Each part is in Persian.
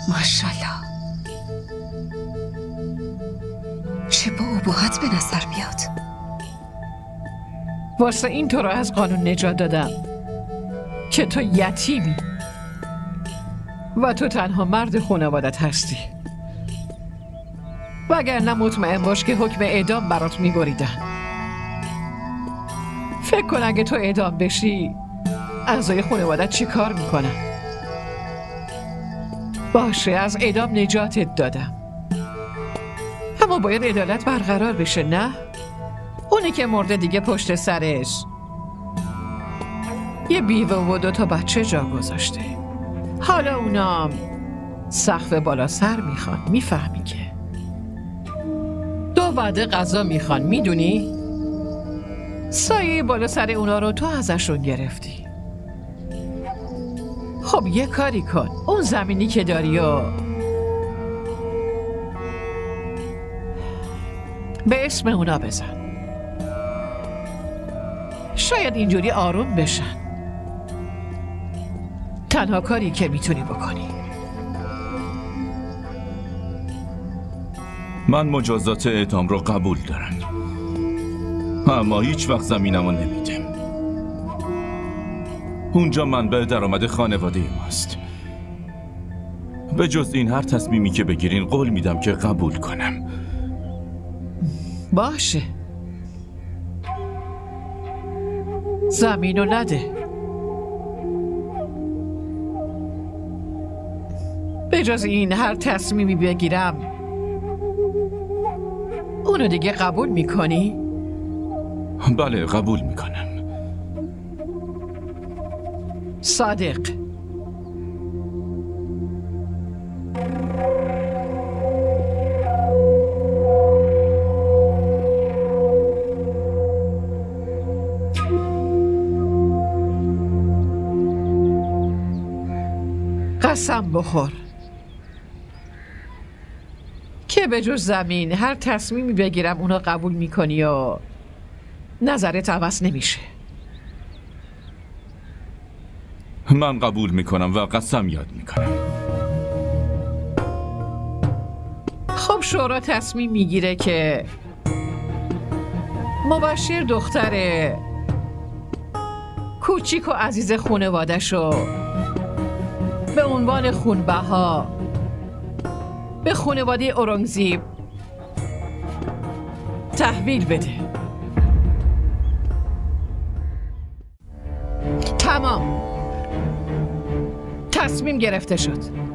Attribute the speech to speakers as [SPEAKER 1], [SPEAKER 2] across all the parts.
[SPEAKER 1] ماشاءالله، چه با ابهت به نظر میاد.
[SPEAKER 2] واسه این تو رو از قانون نجات دادم که تو یتیمی و تو تنها مرد خانوادت هستی، وگرنه مطمئن باش که حکم اعدام برات میبریدن. فکر کن اگه تو اعدام بشی اعضای خانوادت چی کار میکنن؟ باشه، از اعدام نجاتت دادم، اما باید عدالت برقرار بشه، نه؟ اونی که مرده دیگه پشت سرش یه بیوه و 2 تا بچه جا گذاشته، حالا اونام سقف بالا سر میخوان، میفهمی که 2 وعده غذا میخوان، میدونی؟ سایه بالا سر اونا رو تو ازشون گرفتی. خب یه کاری کن، اون زمینی که داری و به اسم اونا بزن، شاید اینجوری آروم بشن. تنها کاری که میتونی بکنی.
[SPEAKER 3] من مجازات اعدام رو قبول دارم، اما هیچ وقت زمینمو نمیدم. اونجا منبع درآمد خانواده ماست. به جز این هر تصمیمی که بگیرین قول میدم که قبول کنم.
[SPEAKER 2] باشه، زمینو نده. به جز این هر تصمیمی بگیرم اونو دیگه قبول میکنی؟
[SPEAKER 3] بله، قبول میکنم.
[SPEAKER 2] صادق، قسم بخور که به جز زمین هر تصمیمی بگیرم اونو قبول میکنی و نظرت عوض نمیشه.
[SPEAKER 3] من قبول میکنم و قسم یاد میکنم.
[SPEAKER 2] خب شورا تصمیم میگیره که مبشر دختر کوچیک و عزیز خانواده‌شو به عنوان خونبها به خانواده اورنگزیب تحویل بده. تمام، تصمیم گرفته شد.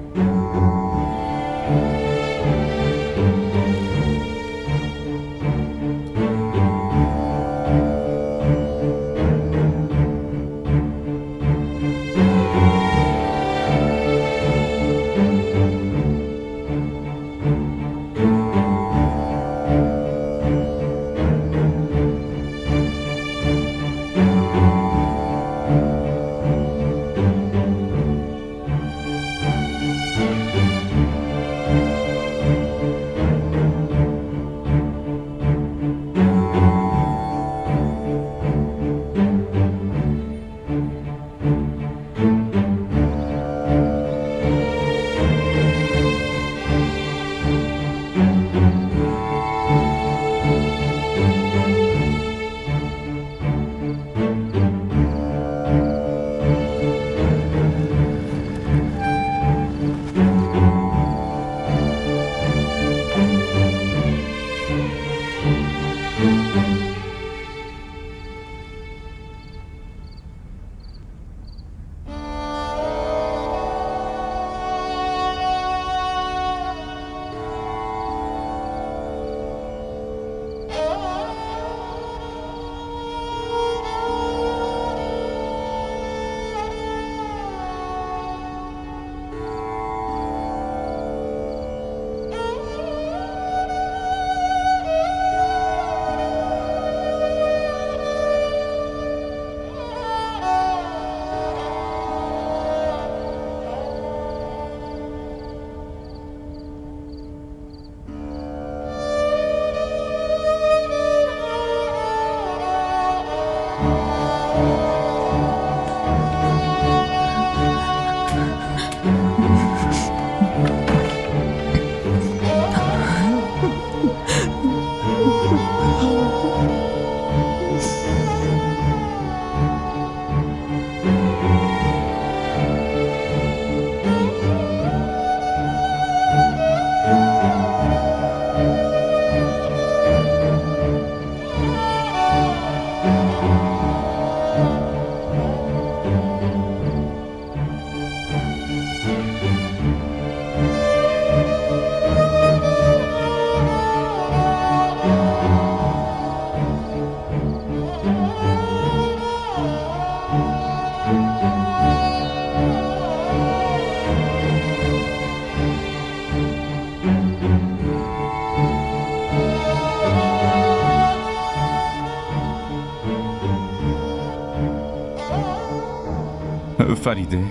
[SPEAKER 3] فریده؟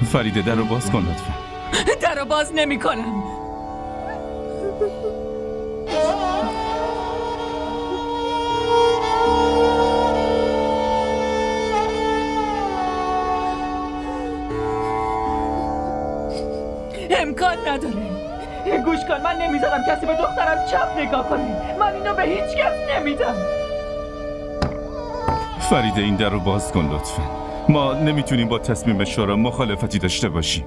[SPEAKER 3] فریده در رو باز کن لطفا.
[SPEAKER 4] در رو باز نمی کنم. امکان نداره. گوش کن، من نمیذارم کسی به دخترم چپ نگاه کنه. من اینو به هیچ کس نمیدم.
[SPEAKER 3] فریده این در رو باز کن لطفا. ما نمیتونیم با تصمیم شورا مخالفتی داشته باشیم.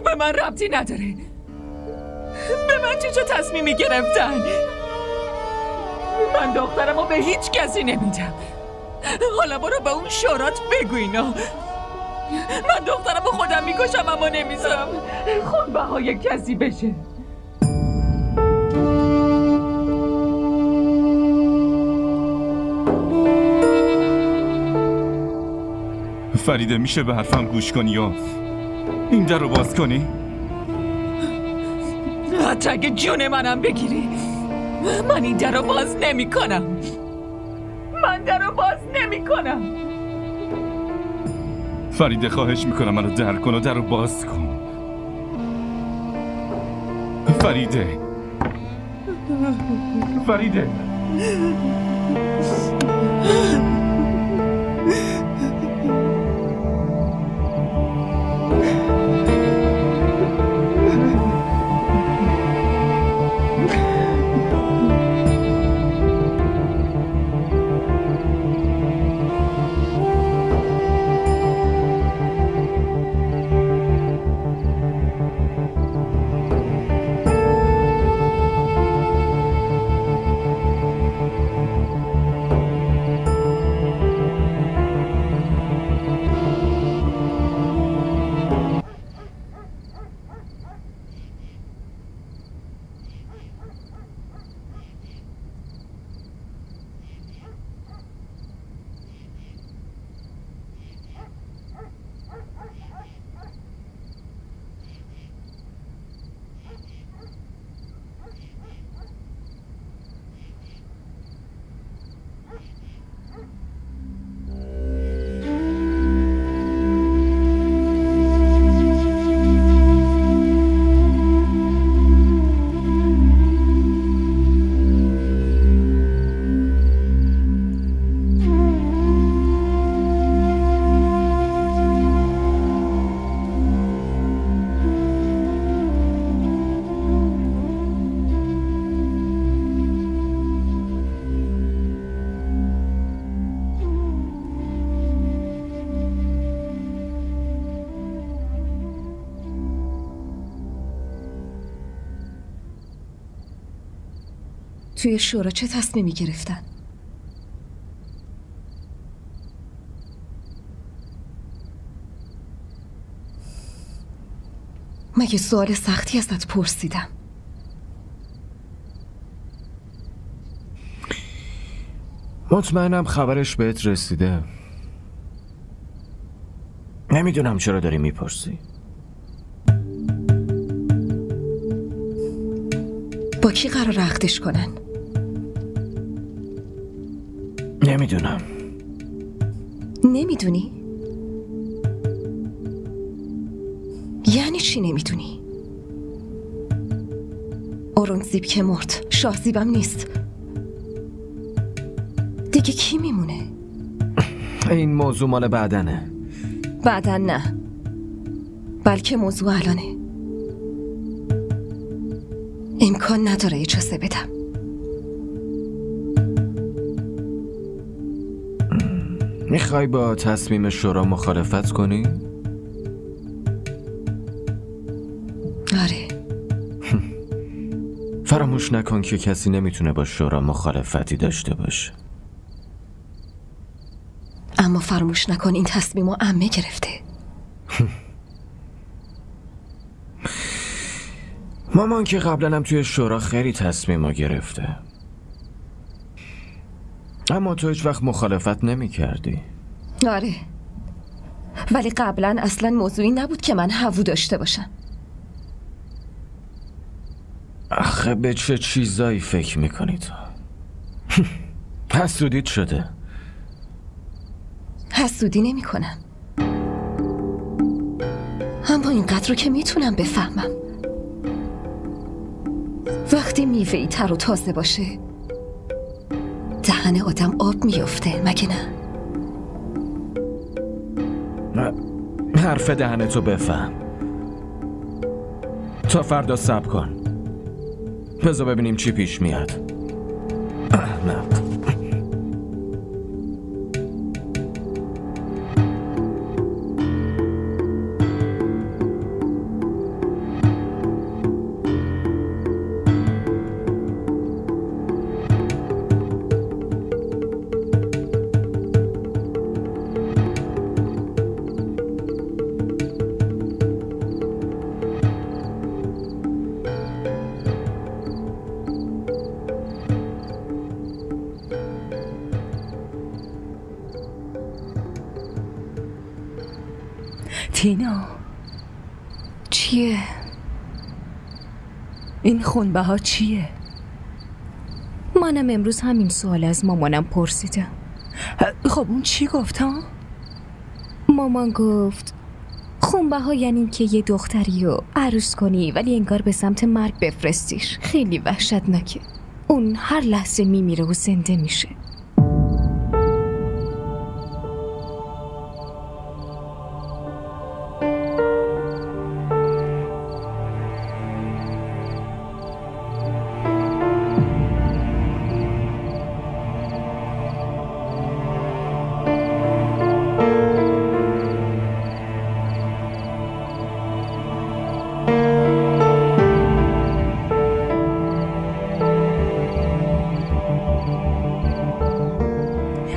[SPEAKER 4] به من ربطی نداره. به من چه تصمیمی گرفتن؟ من دخترم رو به هیچ کسی نمیدم. حالا برو به اون شورات بگو اینا. من دخترم رو خودم میکشم اما نمیذارم خونبهای کسی بشه.
[SPEAKER 3] فریده میشه به حرفم گوش کنی یا این در رو باز کنی؟
[SPEAKER 4] حتی اگه جون منم بگیری من این در رو باز نمی کنم. من در رو باز نمی کنم.
[SPEAKER 3] فریده خواهش میکنم منو در کن و در رو باز کن. فریده فریده
[SPEAKER 1] توی شورا چه تصمیمی گرفتن؟ مگه سوال سختی ازت پرسیدم؟
[SPEAKER 5] مطمئنم خبرش بهت رسیده. نمیدونم چرا داری میپرسی.
[SPEAKER 1] با کی قرار عقدش کنن؟
[SPEAKER 5] نمیدونم.
[SPEAKER 1] نمیدونی؟ یعنی چی نمیدونی؟ اورنگزیب که مرد، شاهزیبم نیست. دیگه کی میمونه؟
[SPEAKER 5] این موضوع مال بعدنه.
[SPEAKER 1] بعدن نه، بلکه موضوع الانه. امکان نداره اجازه بدم.
[SPEAKER 5] میخوای با تصمیم شورا مخالفت کنی؟
[SPEAKER 1] آره.
[SPEAKER 5] فراموش نکن که کسی نمیتونه با شورا مخالفتی داشته باشه.
[SPEAKER 1] اما فراموش نکن این تصمیمو عمه گرفته.
[SPEAKER 5] مامان که قبلا هم توی شورا خیلی تصمیمو گرفته، اما تو هیچ وقت مخالفت نمی کردی.
[SPEAKER 1] آره، ولی قبلا اصلا موضوعی نبود که من هوو داشته باشم.
[SPEAKER 5] آخه به چه چیزایی فکر میکنی تو؟ حسودیت شده.
[SPEAKER 1] حسودی نمی کنم، اما اینقدر رو که میتونم بفهمم وقتی میوه‌ای تر و تازه باشه دهن آدم آب میفته، مگه نه؟
[SPEAKER 5] حرف دهنتو بفهم. تا فردا صبر کن، بذار ببینیم چی پیش میاد. احمق.
[SPEAKER 6] تینا،
[SPEAKER 1] چیه؟
[SPEAKER 6] این خونبه ها چیه؟
[SPEAKER 7] منم امروز همین سوال از مامانم پرسیدم.
[SPEAKER 6] خب اون چی گفت ها؟
[SPEAKER 7] مامان گفت خونبه ها یعنی که یه دختری رو عروس کنی ولی انگار به سمت مرگ بفرستیش. خیلی وحشتناکه. اون هر لحظه میمیره و زنده میشه.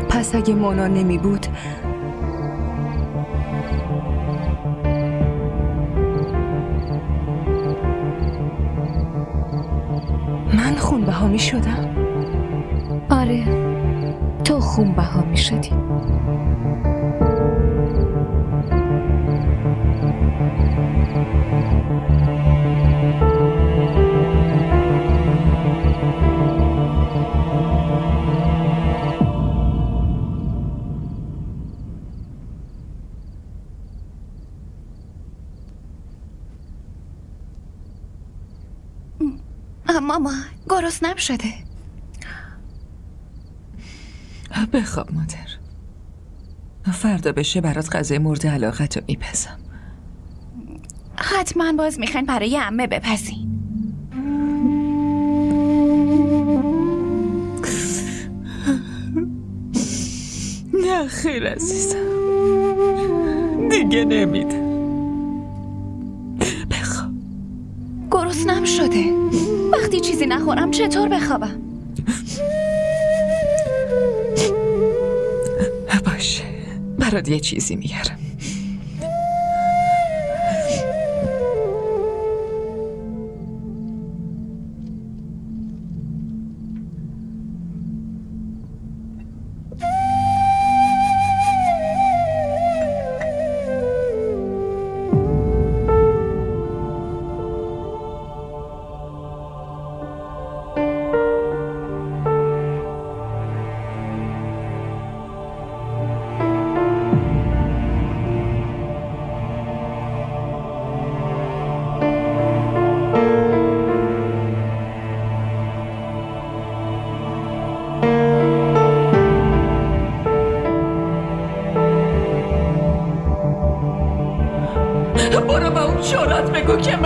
[SPEAKER 6] پس اگه مونا نمی بود من خونبه ها می شدم.
[SPEAKER 7] آره، تو خونبه ها می شدی.
[SPEAKER 1] ماما گرسنم شده.
[SPEAKER 4] بخواب مادر، فردا بشه برات غذای مورد علاقت رو میپزم.
[SPEAKER 1] حتما باز میخواین برای عمه بپزین.
[SPEAKER 4] نه خیر عزیزم، دیگه نمیده. بخواب.
[SPEAKER 1] گرسنم شده، وقتی چیزی نخورم چطور بخوابم؟
[SPEAKER 4] باشه، برات یه چیزی میارم. برو با اون شورات بگو که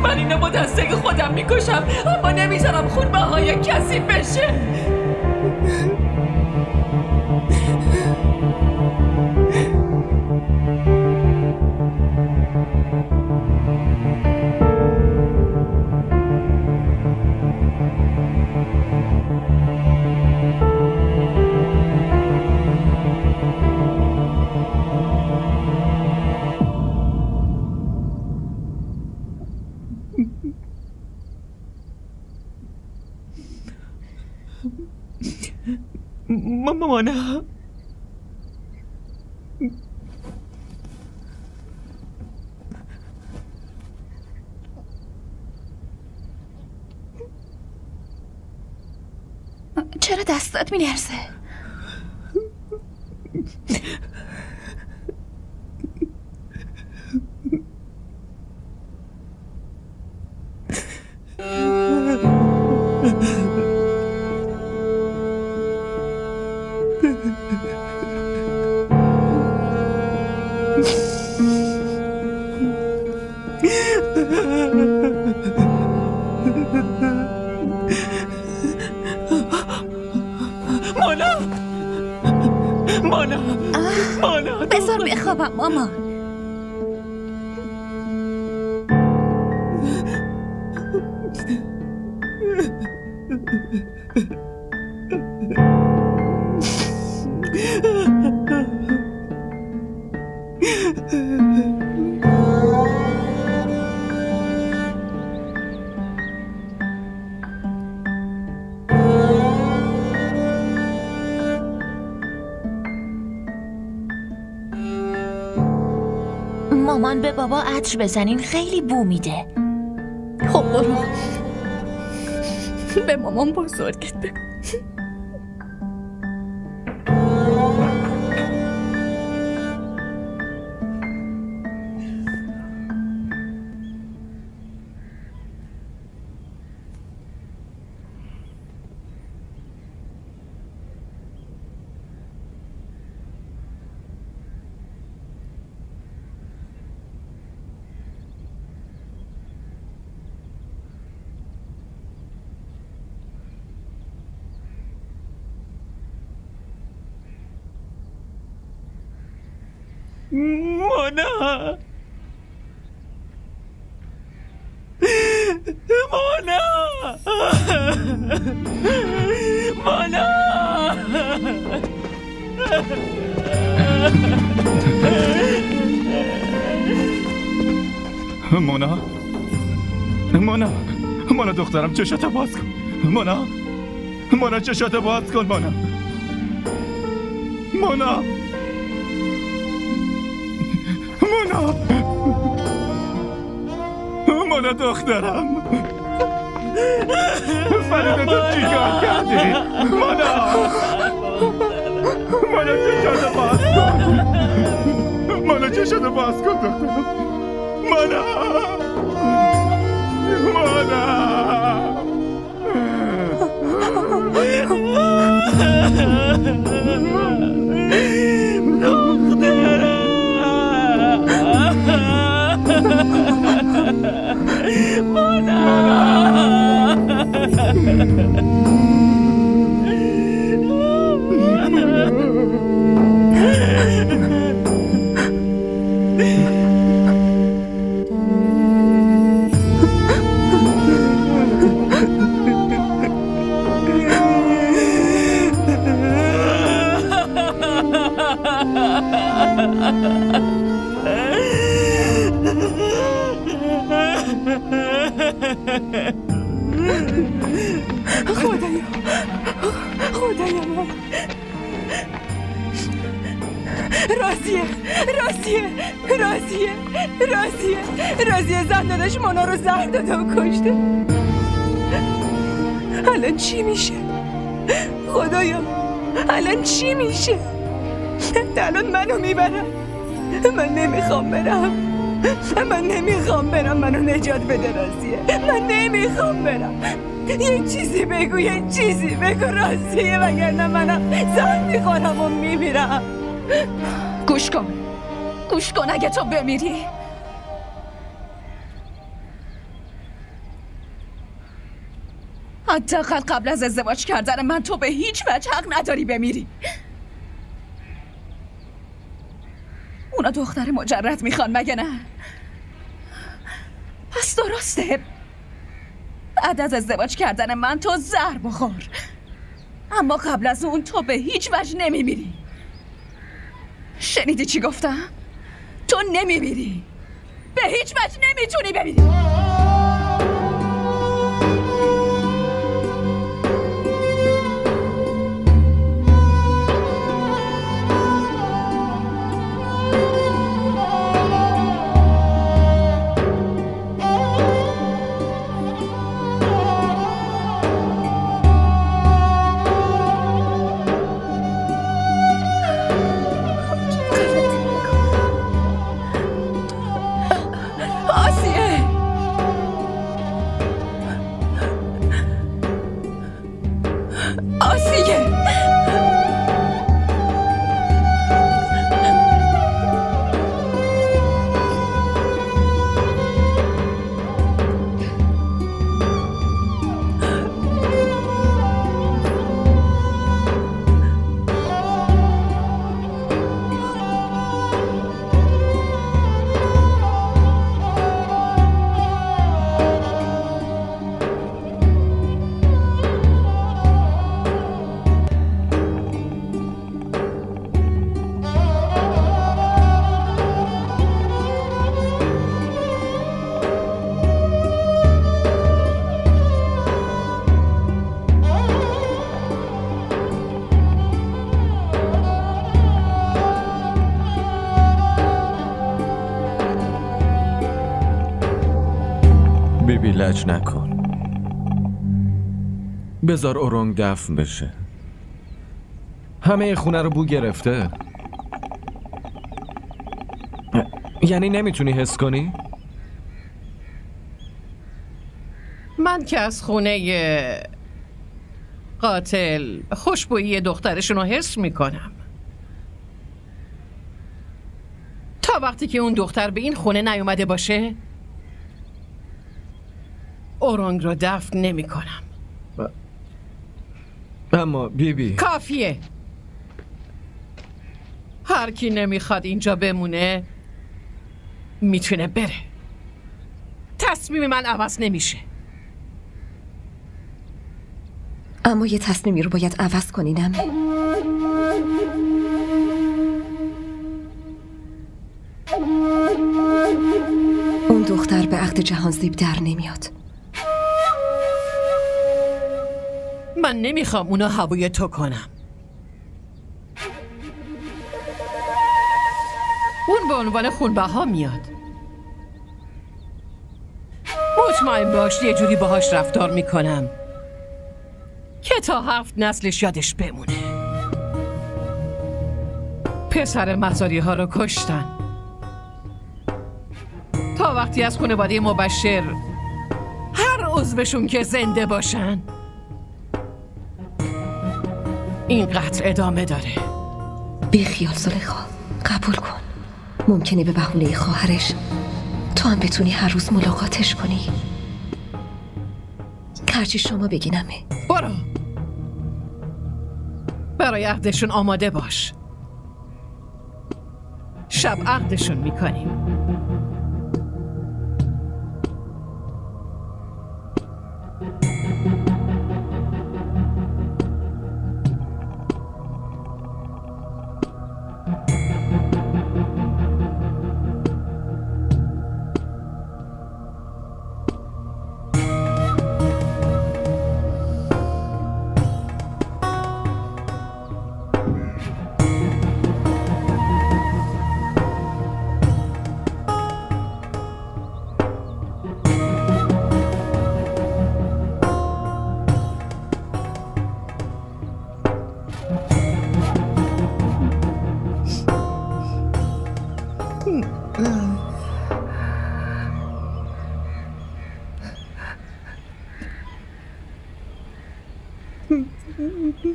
[SPEAKER 4] من اینو با دسته خودم میکشم، اما نمیذارم خونبه های کسی بشه. مامان
[SPEAKER 7] چرا دستات میلرزه؟
[SPEAKER 4] مانا
[SPEAKER 7] بذار بخوابم مامان.
[SPEAKER 8] مامان به بابا عطر بزنین، خیلی بو میده.
[SPEAKER 7] خب برو به مامان بزرگت بگو.
[SPEAKER 4] مانا
[SPEAKER 3] مونا دخترم چشاتو باز کن. مونا چشاتو باز کن. مونا دخترم، فریده تو چی کار کردی؟ مونا چشاتو باز کن. مونا چشاتو باز کن دخترم. مونا
[SPEAKER 1] خدایا من راضیه زن داداش مونا رو زهر داده و کشته. الان چی میشه؟ خدایا الان چی میشه؟ الان منو میبرم. من نمیخوام برم. منو نجات بده راضیه. من نمیخوام برم. یه چیزی بگو راضیه، وگرنه منم زهر میخورم و میمیرم. گوش کن اگه تو بمیری حداقل قبل از ازدواج کردن من تو به هیچ وجه حق نداری بمیری. اونا دختر مجرد میخوان مگه نه؟ پس درسته بعد از ازدواج کردن من تو زهر بخور، اما قبل از اون تو به هیچ وجه نمیمیری. شنیدی چی گفتم؟ تو نمیمیری، به هیچ وجه نمیتونی بمیری.
[SPEAKER 5] بیبی لج نکن. بذار اورونگ دفن بشه. همه خونه رو بو گرفته. یعنی نمیتونی حس کنی؟
[SPEAKER 2] من که از خونه قاتل خوشبویی دخترشون رو حس میکنم. تا وقتی که اون دختر به این خونه نیومده باشه اورونگ رو دفن نمی کنم.
[SPEAKER 5] اما بیبی
[SPEAKER 2] کافیه. هر کی نمیخواد اینجا بمونه میتونه بره. تصمیم من عوض نمیشه.
[SPEAKER 6] اما یه تصمیمی رو باید عوض کنی نمه. اون دختر به عقد جهانزیب در نمیاد.
[SPEAKER 2] من نمیخوام اونا هوای تو کنم. اون به عنوان خونبها میاد. مطمئن باش یه جوری باهاش رفتار میکنم که تا 7 نسلش یادش بمونه. پسر مزاری ها رو کشتن. تا وقتی از خانواده مبشر هر عضوشون که زنده باشن این قتل ادامه داره.
[SPEAKER 6] بی خیال زلیخا، قبول کن. ممکنه به بهونه خواهرش تو هم بتونی هر روز ملاقاتش کنی. هرچی شما بگی نمه.
[SPEAKER 2] برو برای عقدشون آماده باش. شب عقدشون میکنیم.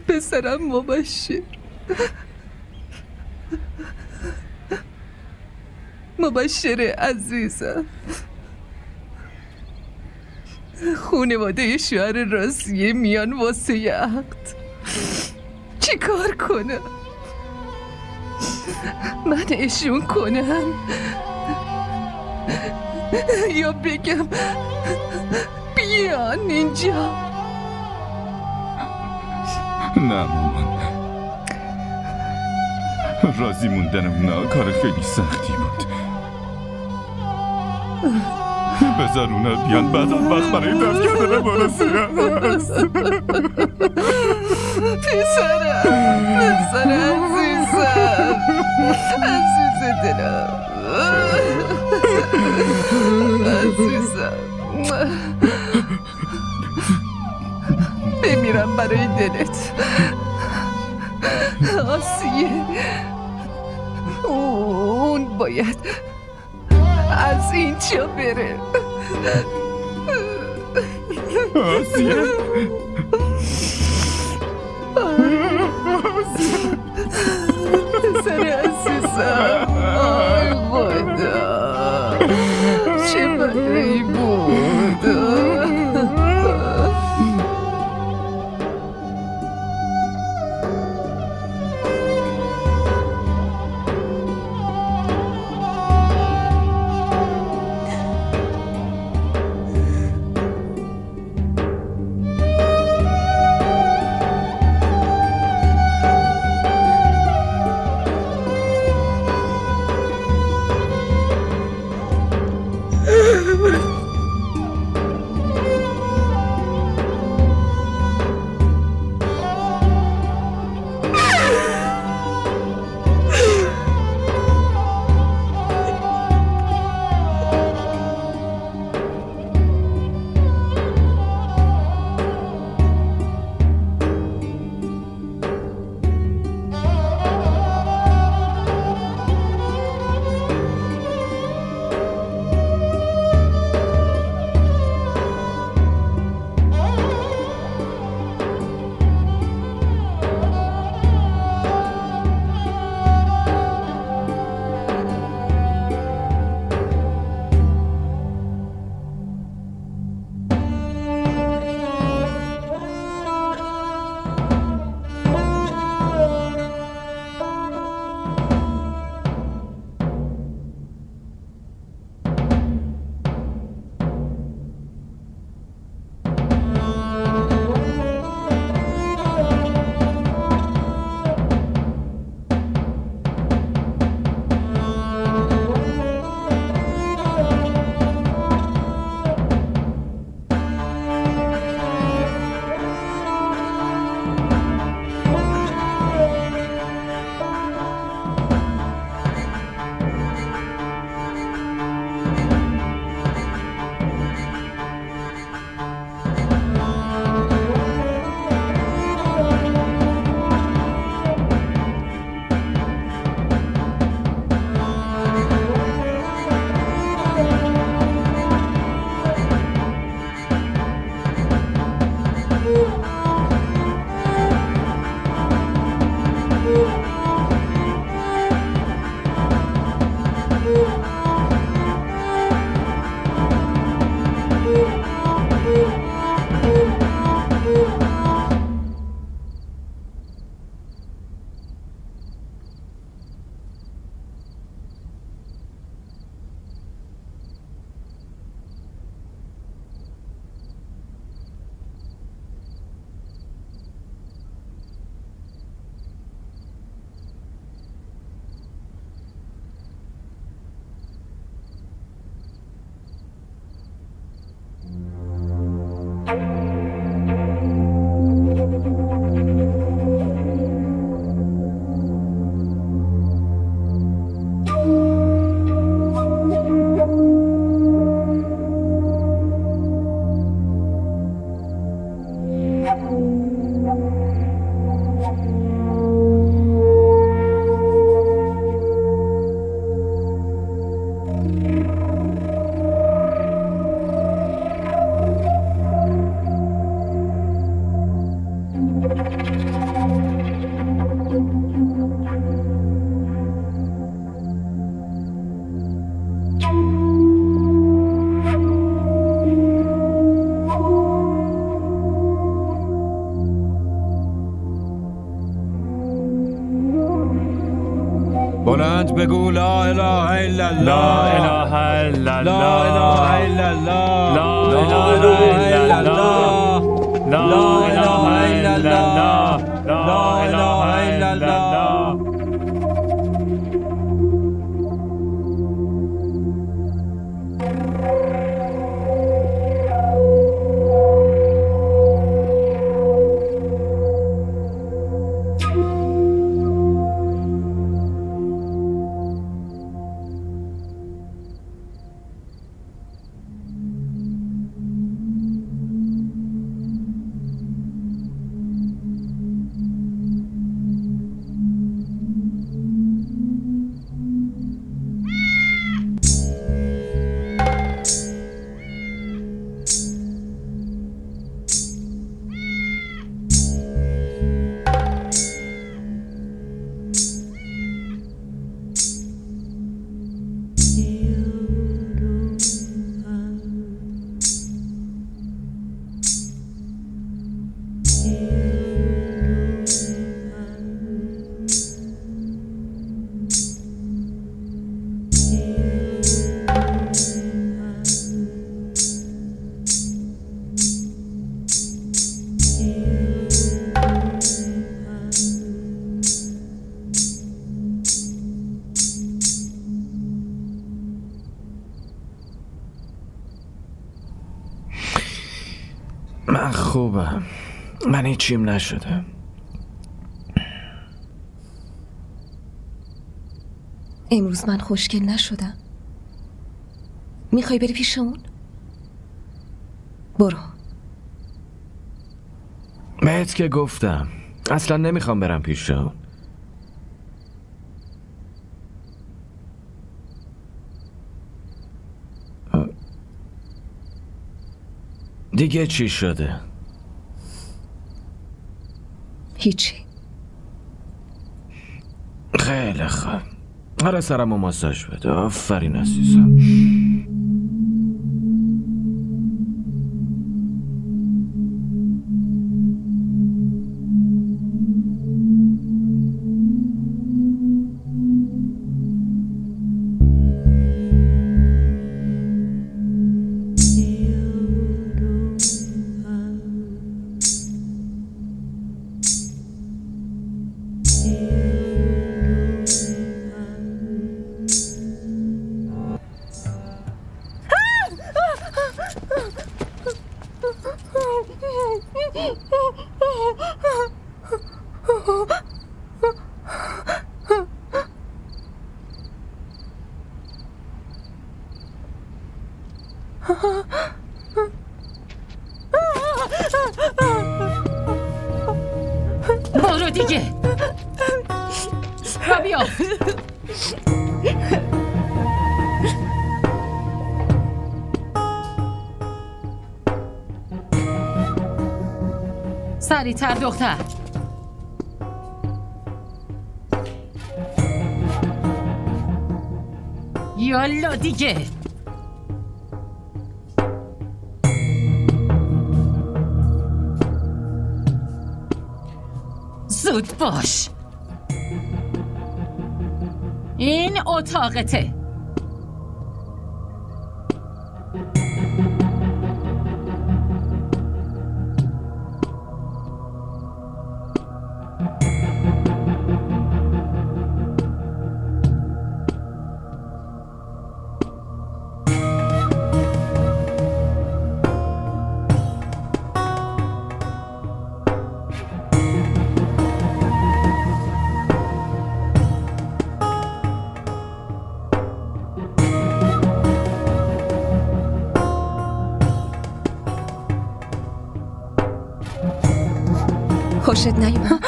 [SPEAKER 1] پسرم مبشر، مبشر عزیزم، خانواده شوهر راضیه میان واسه عقد. چی کار کنم؟ من اشون کنم یا بگم بیان اینجا؟
[SPEAKER 3] نه مامان، راضی موندن اونا کار خیلی سختی بود. بذار اونا بیان، بعد از وقت برای دفت کردن برسی هست.
[SPEAKER 1] پسرم عزیزم، عزیز دلم، عزیزم، بمیرم برای دلت. آسیه، اون باید از اینجا بره.
[SPEAKER 3] آسیه،
[SPEAKER 1] پسر عزیزم، آی خدا، چه بلایی بود.
[SPEAKER 5] بلند بگو لا اله الا الله،
[SPEAKER 9] لا اله الا الله،
[SPEAKER 5] لا اله الا الله،
[SPEAKER 9] لا اله الا الله، لا اله الا الله، لا اله الا الله.
[SPEAKER 5] من خوبم، من هیچیم نشده.
[SPEAKER 6] امروز من خوشگل نشدم. میخوای بری پیش اون؟ برو.
[SPEAKER 5] بهت که گفتم اصلا نمیخوام برم پیش اون. دیگه چی شده؟
[SPEAKER 6] هیچی.
[SPEAKER 5] خیلی خوب. آره سرمو ماساژ بده. آفرین عزیزم.
[SPEAKER 4] برو دیگه. رابیا سریع‌تر دختر. یالا دیگه. زود باش. این اتاقته.
[SPEAKER 6] خوشت نیومد؟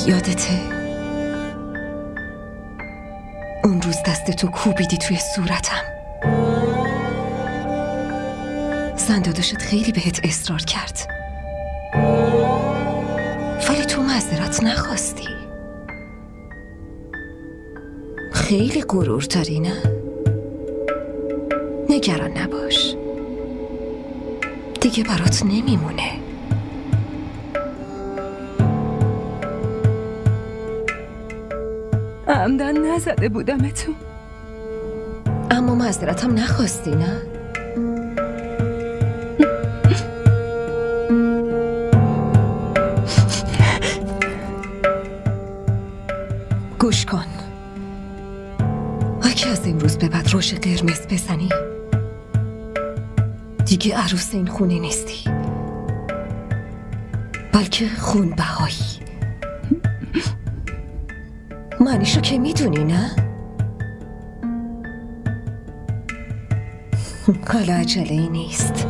[SPEAKER 6] یادته اون روز دست تو کوبیدی توی صورتم؟ زنداداشت خیلی بهت اصرار کرد ولی تو معذرت نخواستی. خیلی غرور داری نه؟ نگران نباش، دیگه برات نمیمونه.
[SPEAKER 1] عمدن نزده بودمتون،
[SPEAKER 6] اما معذرتم نخواستی نه؟ گوش کن، اگه از امروز به بعد روش قرمز بزنی دیگه عروس این خونه نیستی، بلکه خون بهایی. معنیشو که میدونی نه؟ حالا عجله‌ای نیست،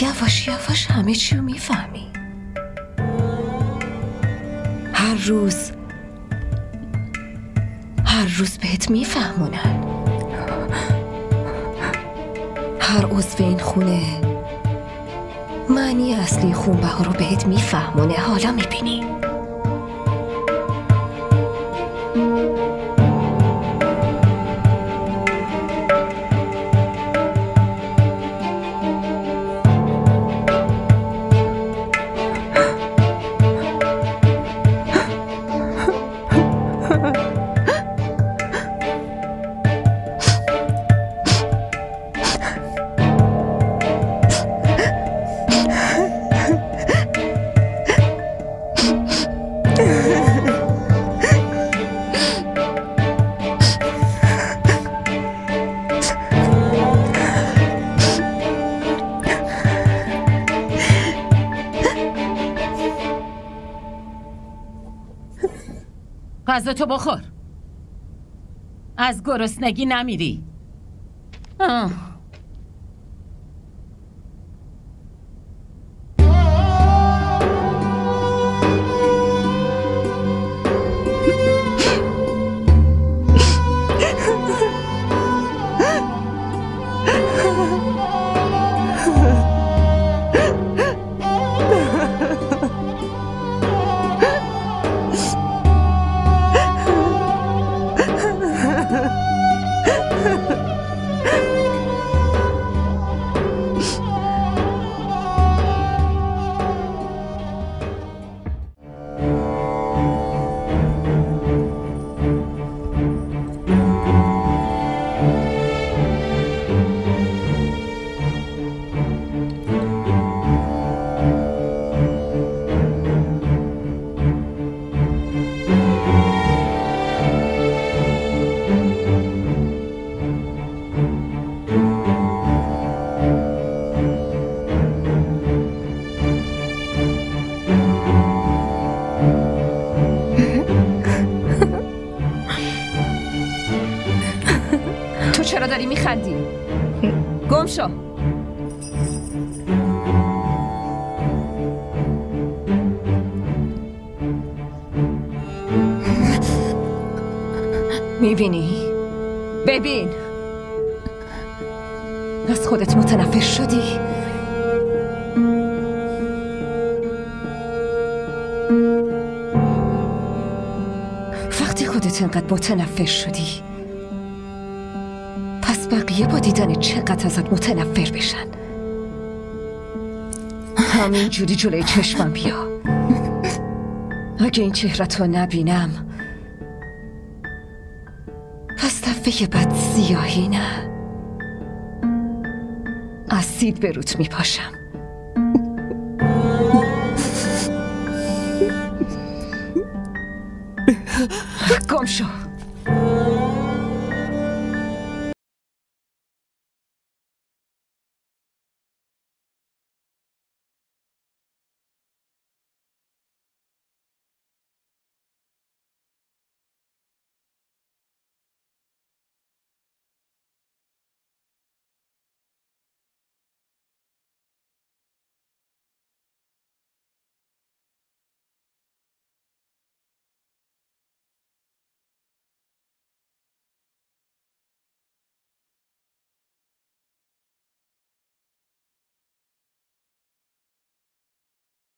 [SPEAKER 6] یواش یواش همه چیو میفهمی. هر روز بهت میفهمونن. هر عضو این خونه معنی اصلی خونبها رو بهت میفهمونه. حالا میبینی.
[SPEAKER 2] غذاتو بخور، از گرسنگی نمیری.
[SPEAKER 6] چرا داری میخندی؟ گم شو. میبینی؟ ببین، از خودت متنفر شدی؟ وقتی خودت انقدر متنفر شدی بقیه با دیدن چقدر ازت متنفر بشن. همین جوری جلوی چشمم بیا. اگه این چهره‌تو نبینم پس دفعه بعد سیاهی نه، اسید به روت میپاشم. گم شو.